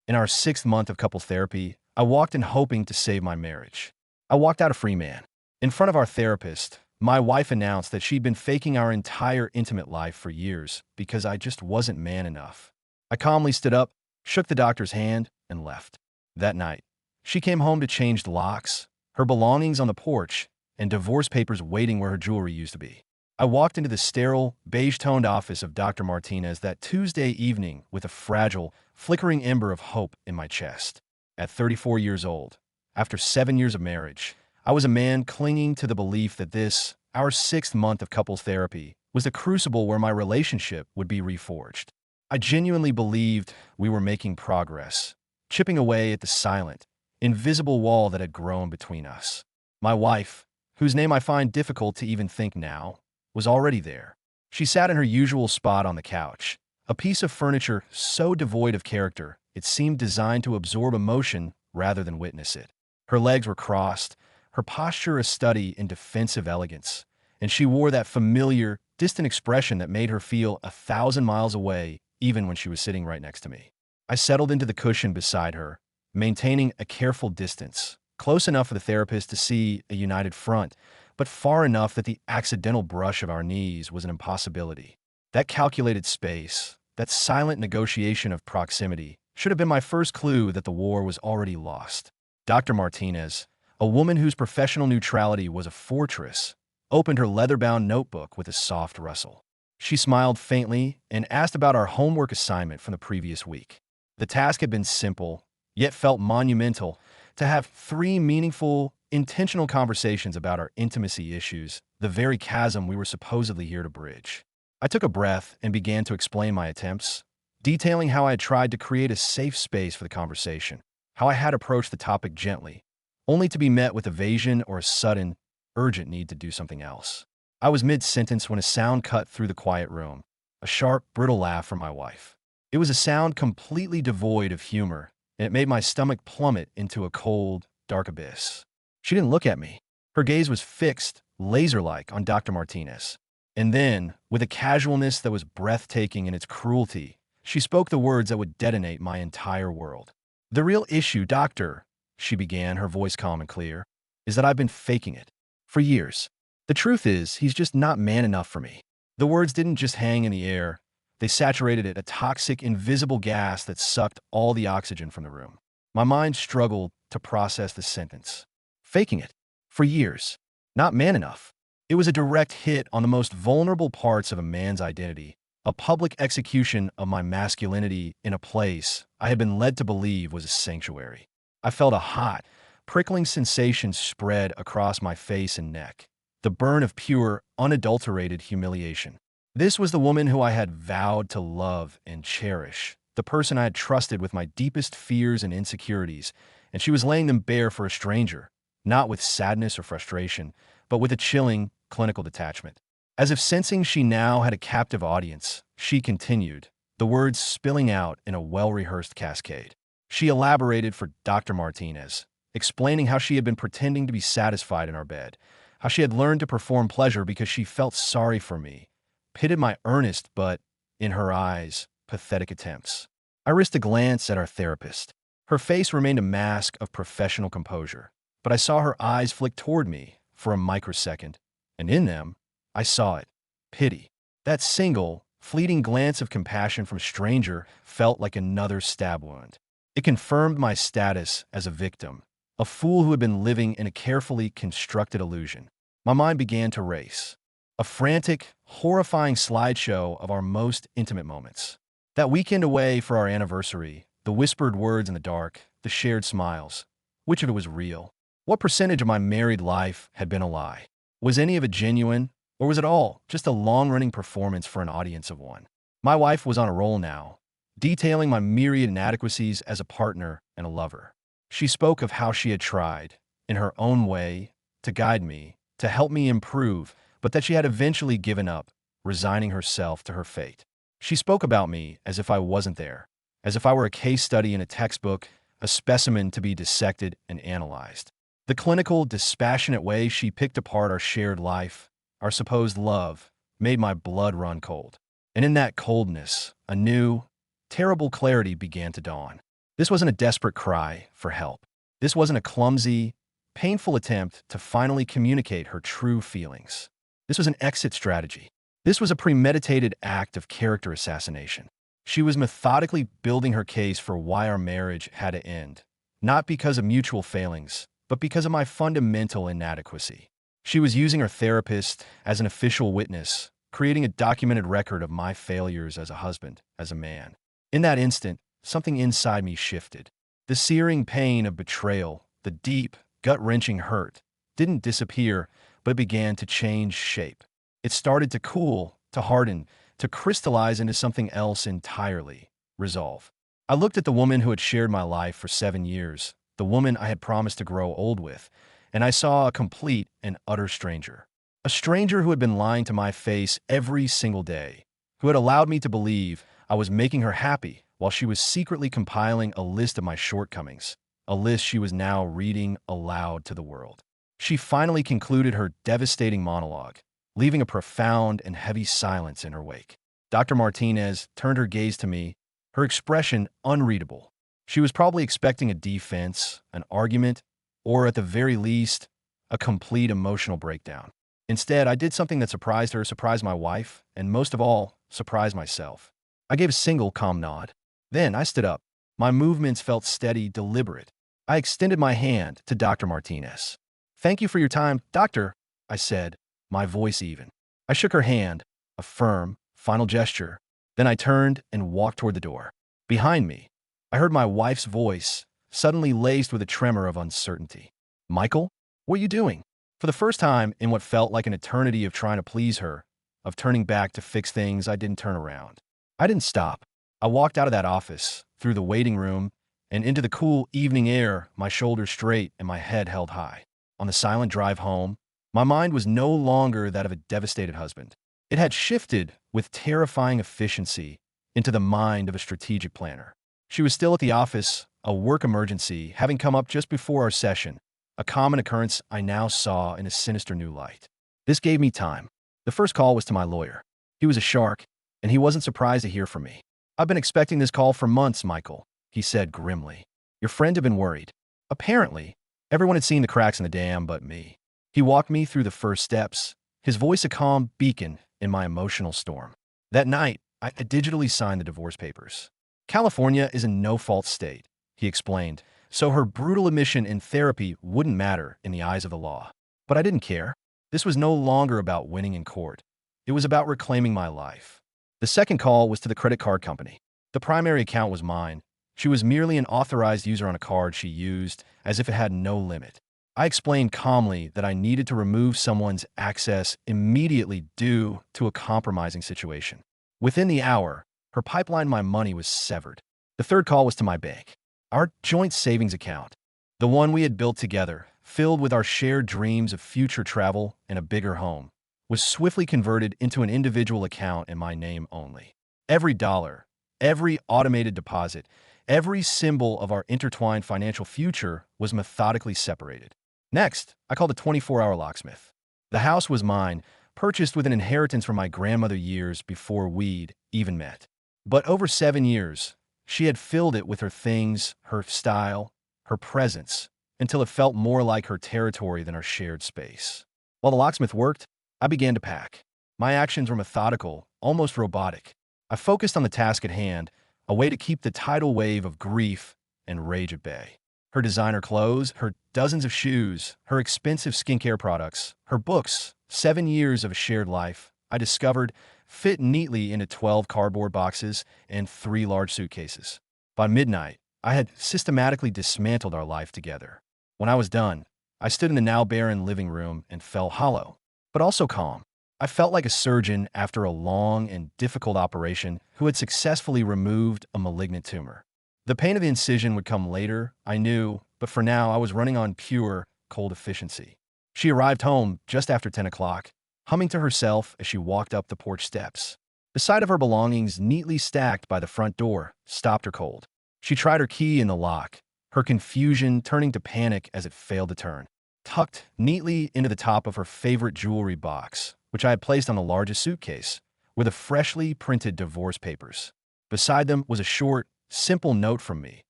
In our 6th month of couples therapy, I walked in hoping to save my marriage. I walked out a free man. In front of our therapist, my wife announced that she'd been faking our entire intimate life for years because I just wasn't man enough. I calmly stood up, shook the doctor's hand, and left. That night, she came home to change the locks, her belongings on the porch, and divorce papers waiting where her jewelry used to be. I walked into the sterile, beige-toned office of Dr. Martinez that Tuesday evening with a fragile, flickering ember of hope in my chest. At 34 years old, after 7 years of marriage, I was a man clinging to the belief that this, our 6th month of couples therapy, was the crucible where my relationship would be reforged. I genuinely believed we were making progress, chipping away at the silent, invisible wall that had grown between us. My wife, whose name I find difficult to even think now, was already there. She sat in her usual spot on the couch, a piece of furniture so devoid of character it seemed designed to absorb emotion rather than witness it. Her legs were crossed, her posture a study in defensive elegance, and she wore that familiar, distant expression that made her feel 1,000 miles away even when she was sitting right next to me. I settled into the cushion beside her, maintaining a careful distance, close enough for the therapist to see a united front, but far enough that the accidental brush of our knees was an impossibility. That calculated space, that silent negotiation of proximity, should have been my first clue that the war was already lost. Dr. Martinez, a woman whose professional neutrality was a fortress, opened her leather-bound notebook with a soft rustle. She smiled faintly and asked about our homework assignment from the previous week. The task had been simple, yet felt monumental: to have 3 meaningful, intentional conversations about our intimacy issues, the very chasm we were supposedly here to bridge. I took a breath and began to explain my attempts, detailing how I had tried to create a safe space for the conversation, how I had approached the topic gently, only to be met with evasion or a sudden, urgent need to do something else. I was mid-sentence when a sound cut through the quiet room, a sharp, brittle laugh from my wife. It was a sound completely devoid of humor, and it made my stomach plummet into a cold, dark abyss. She didn't look at me. Her gaze was fixed, laser-like, on Dr. Martinez. And then, with a casualness that was breathtaking in its cruelty, she spoke the words that would detonate my entire world. "The real issue, doctor," she began, her voice calm and clear, "is that I've been faking it. For years. The truth is, he's just not man enough for me." The words didn't just hang in the air. They saturated it, a toxic, invisible gas that sucked all the oxygen from the room. My mind struggled to process the sentence. Faking it. For years. Not man enough. It was a direct hit on the most vulnerable parts of a man's identity, a public execution of my masculinity in a place I had been led to believe was a sanctuary. I felt a hot, prickling sensation spread across my face and neck, the burn of pure, unadulterated humiliation. This was the woman who I had vowed to love and cherish, the person I had trusted with my deepest fears and insecurities, and she was laying them bare for a stranger, not with sadness or frustration, but with a chilling, clinical detachment. As if sensing she now had a captive audience, she continued, the words spilling out in a well-rehearsed cascade. She elaborated for Dr. Martinez, explaining how she had been pretending to be satisfied in our bed, how she had learned to perform pleasure because she felt sorry for me, pitted my earnest but, in her eyes, pathetic attempts. I risked a glance at our therapist. Her face remained a mask of professional composure, but I saw her eyes flick toward me for a microsecond, and in them, I saw it. Pity. That single, fleeting glance of compassion from a stranger felt like another stab wound. It confirmed my status as a victim, a fool who had been living in a carefully constructed illusion. My mind began to race. A frantic, horrifying slideshow of our most intimate moments. That weekend away for our anniversary, the whispered words in the dark, the shared smiles. Which of it was real? What percentage of my married life had been a lie? Was any of it genuine, or was it all just a long-running performance for an audience of one? My wife was on a roll now, detailing my myriad inadequacies as a partner and a lover. She spoke of how she had tried, in her own way, to guide me, to help me improve, but that she had eventually given up, resigning herself to her fate. She spoke about me as if I wasn't there, as if I were a case study in a textbook, a specimen to be dissected and analyzed. The clinical, dispassionate way she picked apart our shared life, our supposed love, made my blood run cold. And in that coldness, a new, terrible clarity began to dawn. This wasn't a desperate cry for help. This wasn't a clumsy, painful attempt to finally communicate her true feelings. This was an exit strategy. This was a premeditated act of character assassination. She was methodically building her case for why our marriage had to end, not because of mutual failings, but because of my fundamental inadequacy. She was using her therapist as an official witness, creating a documented record of my failures as a husband, as a man. In that instant, something inside me shifted. The searing pain of betrayal, the deep, gut-wrenching hurt, didn't disappear, but it began to change shape. It started to cool, to harden, to crystallize into something else entirely: resolve. I looked at the woman who had shared my life for 7 years, the woman I had promised to grow old with, and I saw a complete and utter stranger. A stranger who had been lying to my face every single day, who had allowed me to believe I was making her happy while she was secretly compiling a list of my shortcomings, a list she was now reading aloud to the world. She finally concluded her devastating monologue, leaving a profound and heavy silence in her wake. Dr. Martinez turned her gaze to me, her expression unreadable. She was probably expecting a defense, an argument, or at the very least, a complete emotional breakdown. Instead, I did something that surprised her, surprised my wife, and most of all, surprised myself. I gave a single calm nod. Then I stood up. My movements felt steady, deliberate. I extended my hand to Dr. Martinez. "Thank you for your time, doctor," I said, my voice even. I shook her hand, a firm, final gesture. Then I turned and walked toward the door. Behind me, I heard my wife's voice, suddenly laced with a tremor of uncertainty. "Michael, what are you doing?" For the first time in what felt like an eternity of trying to please her, of turning back to fix things, I didn't turn around. I didn't stop. I walked out of that office, through the waiting room, and into the cool evening air, my shoulders straight and my head held high. On the silent drive home, my mind was no longer that of a devastated husband. It had shifted with terrifying efficiency into the mind of a strategic planner. She was still at the office, a work emergency having come up just before our session, a common occurrence I now saw in a sinister new light. This gave me time. The first call was to my lawyer. He was a shark, and he wasn't surprised to hear from me. "I've been expecting this call for months, Michael," he said grimly. "Your friend had been worried." Apparently, everyone had seen the cracks in the dam but me. He walked me through the first steps, his voice a calm beacon in my emotional storm. That night, I digitally signed the divorce papers. "California is a no-fault state," he explained, so her brutal admission in therapy wouldn't matter in the eyes of the law. But I didn't care. This was no longer about winning in court. It was about reclaiming my life. The second call was to the credit card company. The primary account was mine. She was merely an authorized user on a card she used as if it had no limit. I explained calmly that I needed to remove someone's access immediately due to a compromising situation. Within the hour, her pipeline my money was severed. The third call was to my bank. Our joint savings account, the one we had built together, filled with our shared dreams of future travel and a bigger home, was swiftly converted into an individual account in my name only. Every dollar, every automated deposit, every symbol of our intertwined financial future was methodically separated. Next, I called a 24-hour locksmith. The house was mine, purchased with an inheritance from my grandmother years before we'd even met. But over 7 years, she had filled it with her things, her style, her presence, until it felt more like her territory than our shared space. While the locksmith worked, I began to pack. My actions were methodical, almost robotic. I focused on the task at hand, a way to keep the tidal wave of grief and rage at bay. Her designer clothes, her dozens of shoes, her expensive skincare products, her books, 7 years of a shared life, I discovered, fit neatly into 12 cardboard boxes and 3 large suitcases. By midnight, I had systematically dismantled our life together. When I was done, I stood in the now barren living room and felt hollow, but also calm. I felt like a surgeon after a long and difficult operation who had successfully removed a malignant tumor. The pain of the incision would come later, I knew, but for now I was running on pure, cold efficiency. She arrived home just after 10 o'clock, humming to herself as she walked up the porch steps. The sight of her belongings neatly stacked by the front door stopped her cold. She tried her key in the lock, her confusion turning to panic as it failed to turn. Tucked neatly into the top of her favorite jewelry box, which I had placed on the largest suitcase, were the freshly printed divorce papers. Beside them was a short, simple note from me,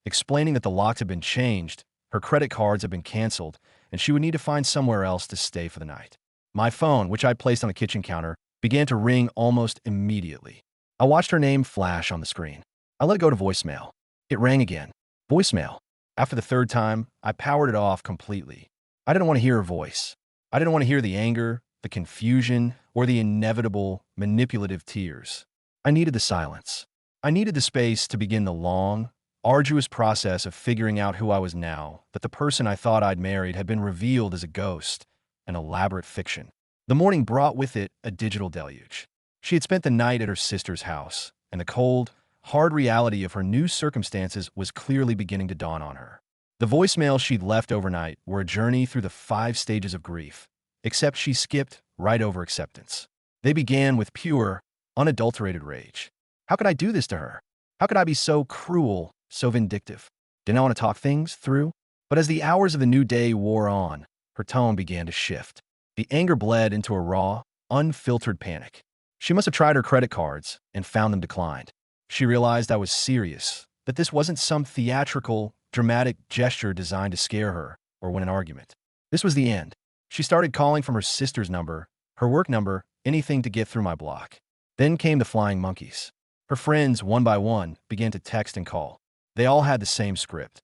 explaining that the locks had been changed, her credit cards had been canceled, and she would need to find somewhere else to stay for the night. My phone, which I'd placed on the kitchen counter, began to ring almost immediately. I watched her name flash on the screen. I let it go to voicemail. It rang again. Voicemail. After the third time, I powered it off completely. I didn't want to hear her voice. I didn't want to hear the anger, the confusion, or the inevitable, manipulative tears. I needed the silence. I needed the space to begin the long, arduous process of figuring out who I was now, that the person I thought I'd married had been revealed as a ghost, an elaborate fiction. The morning brought with it a digital deluge. She had spent the night at her sister's house, and the cold, hard reality of her new circumstances was clearly beginning to dawn on her. The voicemail she'd left overnight were a journey through the 5 stages of grief, except she skipped right over acceptance. They began with pure, unadulterated rage. How could I do this to her? How could I be so cruel, so vindictive? Didn't I want to talk things through? But as the hours of the new day wore on, her tone began to shift. The anger bled into a raw, unfiltered panic. She must have tried her credit cards and found them declined. She realized I was serious, that this wasn't some theatrical, dramatic gesture designed to scare her or win an argument. This was the end. She started calling from her sister's number, her work number, anything to get through my block. Then came the flying monkeys. Her friends, one by one, began to text and call. They all had the same script.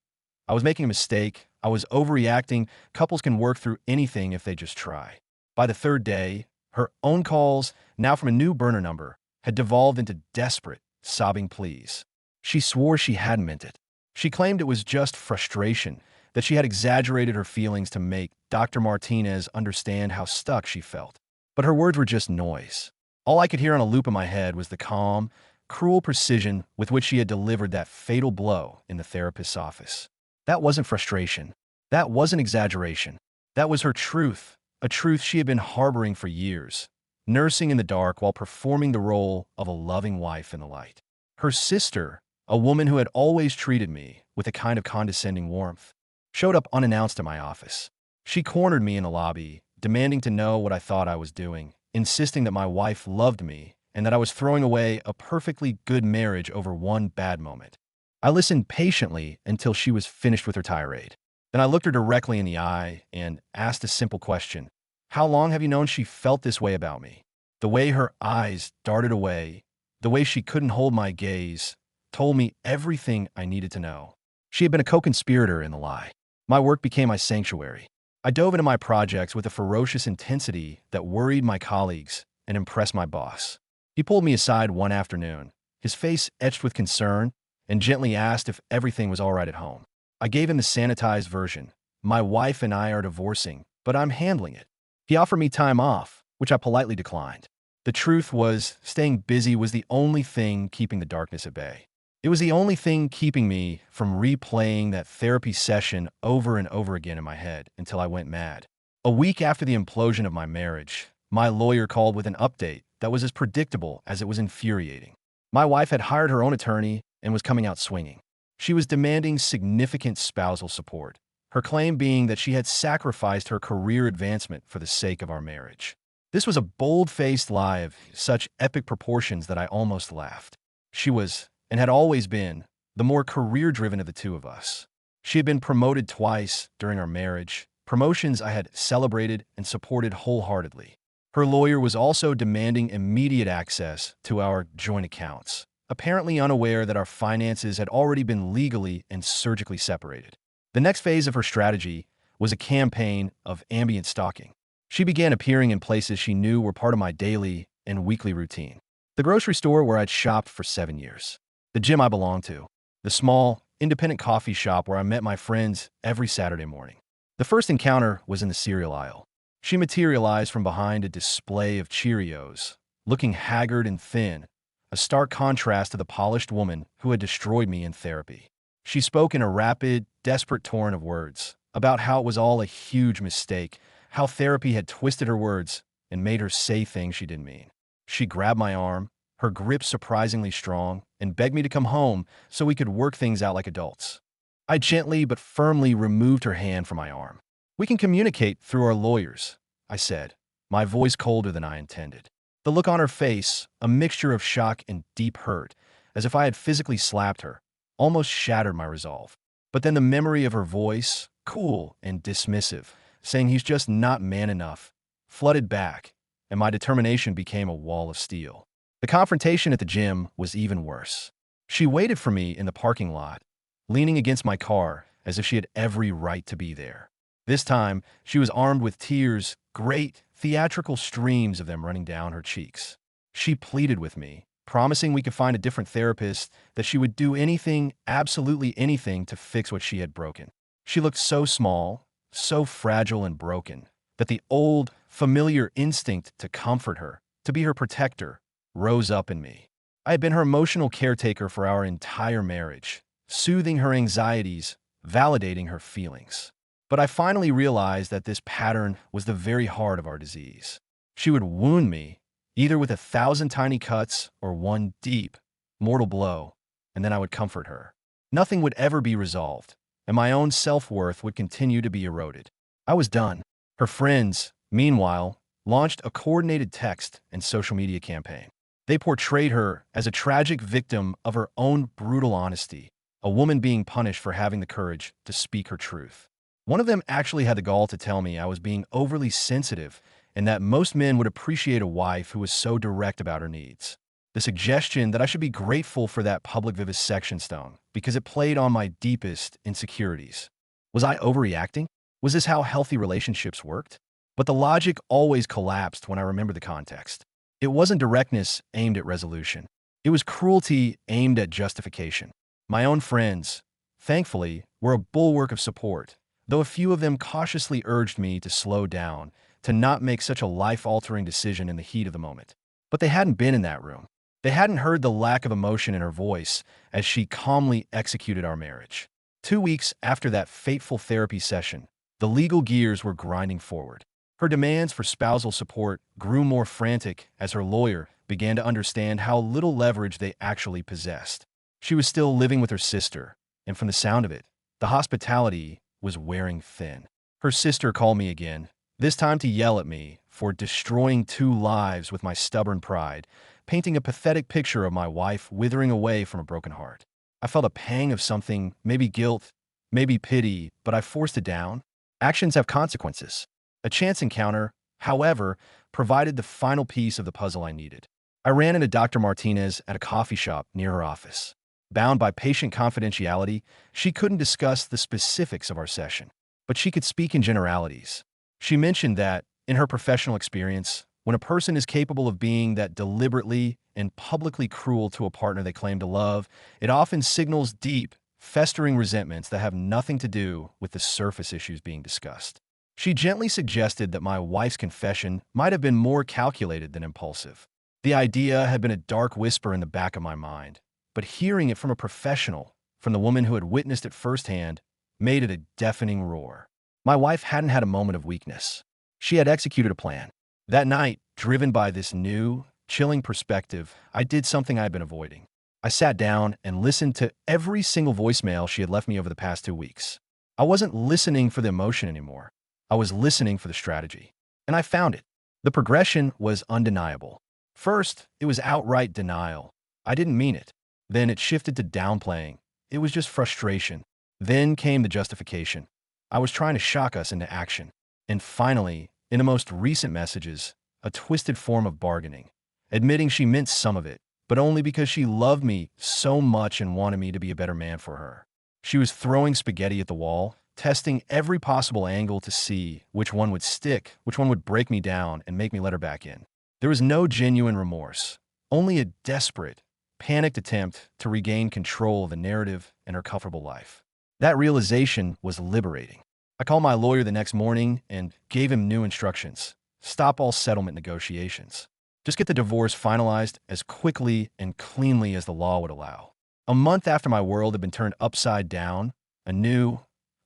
I was making a mistake. I was overreacting. Couples can work through anything if they just try. By the third day, her own calls, now from a new burner number, had devolved into desperate, sobbing pleas. She swore she hadn't meant it. She claimed it was just frustration, that she had exaggerated her feelings to make Dr. Martinez understand how stuck she felt. But her words were just noise. All I could hear on a loop in my head was the calm, cruel precision with which she had delivered that fatal blow in the therapist's office. That wasn't frustration. That wasn't exaggeration. That was her truth, a truth she had been harboring for years, nursing in the dark while performing the role of a loving wife in the light. Her sister, a woman who had always treated me with a kind of condescending warmth, showed up unannounced at my office. She cornered me in the lobby, demanding to know what I thought I was doing, insisting that my wife loved me and that I was throwing away a perfectly good marriage over one bad moment. I listened patiently until she was finished with her tirade. Then I looked her directly in the eye and asked a simple question. How long have you known she felt this way about me? The way her eyes darted away, the way she couldn't hold my gaze, told me everything I needed to know. She had been a co-conspirator in the lie. My work became my sanctuary. I dove into my projects with a ferocious intensity that worried my colleagues and impressed my boss. He pulled me aside one afternoon, his face etched with concern, and gently asked if everything was all right at home. I gave him the sanitized version. My wife and I are divorcing, but I'm handling it. He offered me time off, which I politely declined. The truth was, staying busy was the only thing keeping the darkness at bay. It was the only thing keeping me from replaying that therapy session over and over again in my head until I went mad. A week after the implosion of my marriage, my lawyer called with an update that was as predictable as it was infuriating. My wife had hired her own attorney and was coming out swinging. She was demanding significant spousal support, her claim being that she had sacrificed her career advancement for the sake of our marriage. This was a bold-faced lie of such epic proportions that I almost laughed. She was, and had always been, the more career-driven of the two of us. She had been promoted twice during our marriage, promotions I had celebrated and supported wholeheartedly. Her lawyer was also demanding immediate access to our joint accounts, apparently unaware that our finances had already been legally and surgically separated. The next phase of her strategy was a campaign of ambient stalking. She began appearing in places she knew were part of my daily and weekly routine. The grocery store where I'd shopped for 7 years. The gym I belonged to. The small, independent coffee shop where I met my friends every Saturday morning. The first encounter was in the cereal aisle. She materialized from behind a display of Cheerios, looking haggard and thin, a stark contrast to the polished woman who had destroyed me in therapy. She spoke in a rapid, desperate torrent of words about how it was all a huge mistake, how therapy had twisted her words and made her say things she didn't mean. She grabbed my arm, her grip surprisingly strong, and begged me to come home so we could work things out like adults. I gently but firmly removed her hand from my arm. "We can communicate through our lawyers," I said, my voice colder than I intended. The look on her face, a mixture of shock and deep hurt, as if I had physically slapped her, almost shattered my resolve. But then the memory of her voice, cool and dismissive, saying he's just not man enough, flooded back, and my determination became a wall of steel. The confrontation at the gym was even worse. She waited for me in the parking lot, leaning against my car as if she had every right to be there. This time, she was armed with tears, great, theatrical streams of them running down her cheeks. She pleaded with me, promising we could find a different therapist, that she would do anything, absolutely anything, to fix what she had broken. She looked so small, so fragile and broken, that the old, familiar instinct to comfort her, to be her protector, rose up in me. I had been her emotional caretaker for our entire marriage, soothing her anxieties, validating her feelings. But I finally realized that this pattern was the very heart of our disease. She would wound me, either with 1,000 tiny cuts or one deep, mortal blow, and then I would comfort her. Nothing would ever be resolved, and my own self-worth would continue to be eroded. I was done. Her friends, meanwhile, launched a coordinated text and social media campaign. They portrayed her as a tragic victim of her own brutal honesty, a woman being punished for having the courage to speak her truth. One of them actually had the gall to tell me I was being overly sensitive and that most men would appreciate a wife who was so direct about her needs. The suggestion that I should be grateful for that public vivisection stone because it played on my deepest insecurities. Was I overreacting? Was this how healthy relationships worked? But the logic always collapsed when I remembered the context. It wasn't directness aimed at resolution. It was cruelty aimed at justification. My own friends, thankfully, were a bulwark of support, though a few of them cautiously urged me to slow down, to not make such a life-altering decision in the heat of the moment. But they hadn't been in that room. They hadn't heard the lack of emotion in her voice as she calmly executed our marriage. 2 weeks after that fateful therapy session, the legal gears were grinding forward. Her demands for spousal support grew more frantic as her lawyer began to understand how little leverage they actually possessed. She was still living with her sister, and from the sound of it, the hospitality was wearing thin. Her sister called me again, this time to yell at me for destroying 2 lives with my stubborn pride, painting a pathetic picture of my wife withering away from a broken heart. I felt a pang of something, maybe guilt, maybe pity, but I forced it down. Actions have consequences. A chance encounter, however, provided the final piece of the puzzle I needed. I ran into Dr. Martinez at a coffee shop near her office. Bound by patient confidentiality, she couldn't discuss the specifics of our session, but she could speak in generalities. She mentioned that, in her professional experience, when a person is capable of being that deliberately and publicly cruel to a partner they claim to love, it often signals deep, festering resentments that have nothing to do with the surface issues being discussed. She gently suggested that my wife's confession might have been more calculated than impulsive. The idea had been a dark whisper in the back of my mind, but hearing it from a professional, from the woman who had witnessed it firsthand, made it a deafening roar. My wife hadn't had a moment of weakness. She had executed a plan. That night, driven by this new, chilling perspective, I did something I had been avoiding. I sat down and listened to every single voicemail she had left me over the past 2 weeks. I wasn't listening for the emotion anymore. I was listening for the strategy. And I found it. The progression was undeniable. First, it was outright denial. I didn't mean it. Then it shifted to downplaying. It was just frustration. Then came the justification. I was trying to shock us into action. And finally, in the most recent messages, a twisted form of bargaining, admitting she meant some of it, but only because she loved me so much and wanted me to be a better man for her. She was throwing spaghetti at the wall, testing every possible angle to see which one would stick, which one would break me down and make me let her back in. There was no genuine remorse, only a desperate, panicked attempt to regain control of the narrative and her comfortable life. That realization was liberating. I called my lawyer the next morning and gave him new instructions. Stop all settlement negotiations. Just get the divorce finalized as quickly and cleanly as the law would allow. A month after my world had been turned upside down, a new,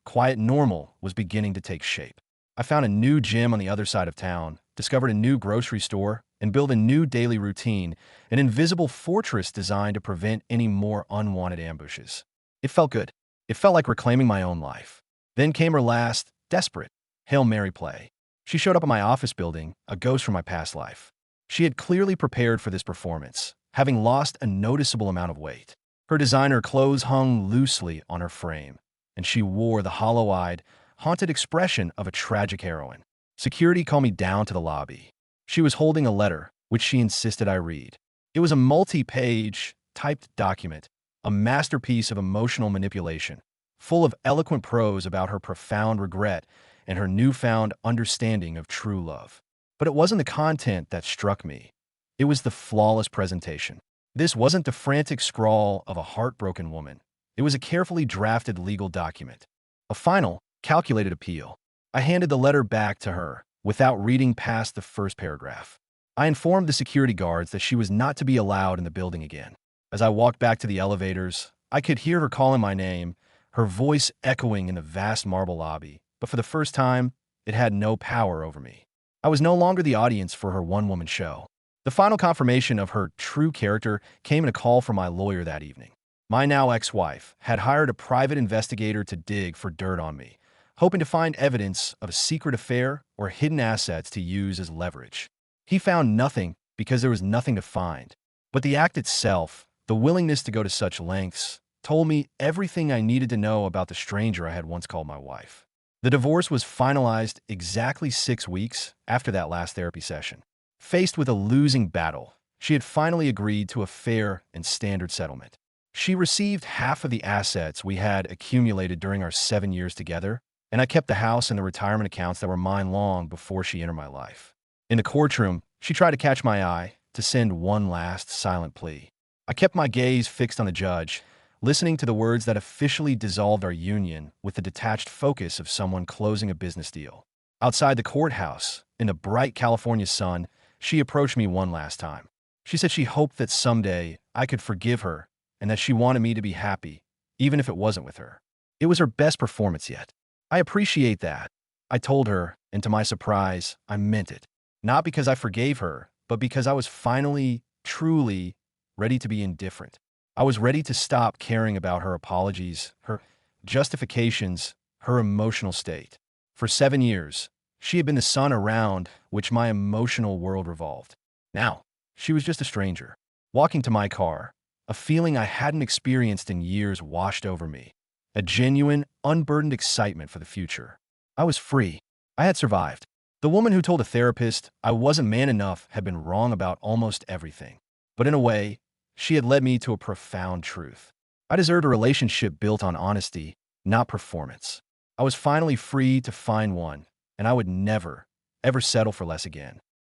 quiet normal was beginning to take shape. I found a new gym on the other side of town, discovered a new grocery store, and built a new daily routine, an invisible fortress designed to prevent any more unwanted ambushes. It felt good. It felt like reclaiming my own life. Then came her last, desperate, Hail Mary play. She showed up in my office building, a ghost from my past life. She had clearly prepared for this performance, having lost a noticeable amount of weight. Her designer clothes hung loosely on her frame, and she wore the hollow-eyed, haunted expression of a tragic heroine. Security called me down to the lobby. She was holding a letter, which she insisted I read. It was a multi-page, typed document, a masterpiece of emotional manipulation, full of eloquent prose about her profound regret and her newfound understanding of true love. But it wasn't the content that struck me. It was the flawless presentation. This wasn't the frantic scrawl of a heartbroken woman. It was a carefully drafted legal document. A final, calculated appeal. I handed the letter back to her without reading past the first paragraph. I informed the security guards that she was not to be allowed in the building again. As I walked back to the elevators, I could hear her calling my name, her voice echoing in the vast marble lobby, but for the first time, it had no power over me. I was no longer the audience for her one-woman show. The final confirmation of her true character came in a call from my lawyer that evening. My now ex-wife had hired a private investigator to dig for dirt on me, hoping to find evidence of a secret affair or hidden assets to use as leverage. He found nothing because there was nothing to find. But the act itself, the willingness to go to such lengths, told me everything I needed to know about the stranger I had once called my wife. The divorce was finalized exactly 6 weeks after that last therapy session. Faced with a losing battle, she had finally agreed to a fair and standard settlement. She received half of the assets we had accumulated during our 7 years together, and I kept the house and the retirement accounts that were mine long before she entered my life. In the courtroom, she tried to catch my eye, to send one last silent plea. I kept my gaze fixed on the judge, listening to the words that officially dissolved our union with the detached focus of someone closing a business deal. Outside the courthouse, in the bright California sun, she approached me one last time. She said she hoped that someday I could forgive her and that she wanted me to be happy, even if it wasn't with her. It was her best performance yet. I appreciate that, I told her, and to my surprise, I meant it. Not because I forgave her, but because I was finally, truly ready to be indifferent. I was ready to stop caring about her apologies, her justifications, her emotional state. For 7 years, she had been the sun around which my emotional world revolved. Now, she was just a stranger. Walking to my car, a feeling I hadn't experienced in years washed over me. A genuine, unburdened excitement for the future. I was free. I had survived. The woman who told a therapist I wasn't man enough had been wrong about almost everything. But in a way, she had led me to a profound truth. I deserved a relationship built on honesty, not performance. I was finally free to find one, and I would never, ever settle for less again.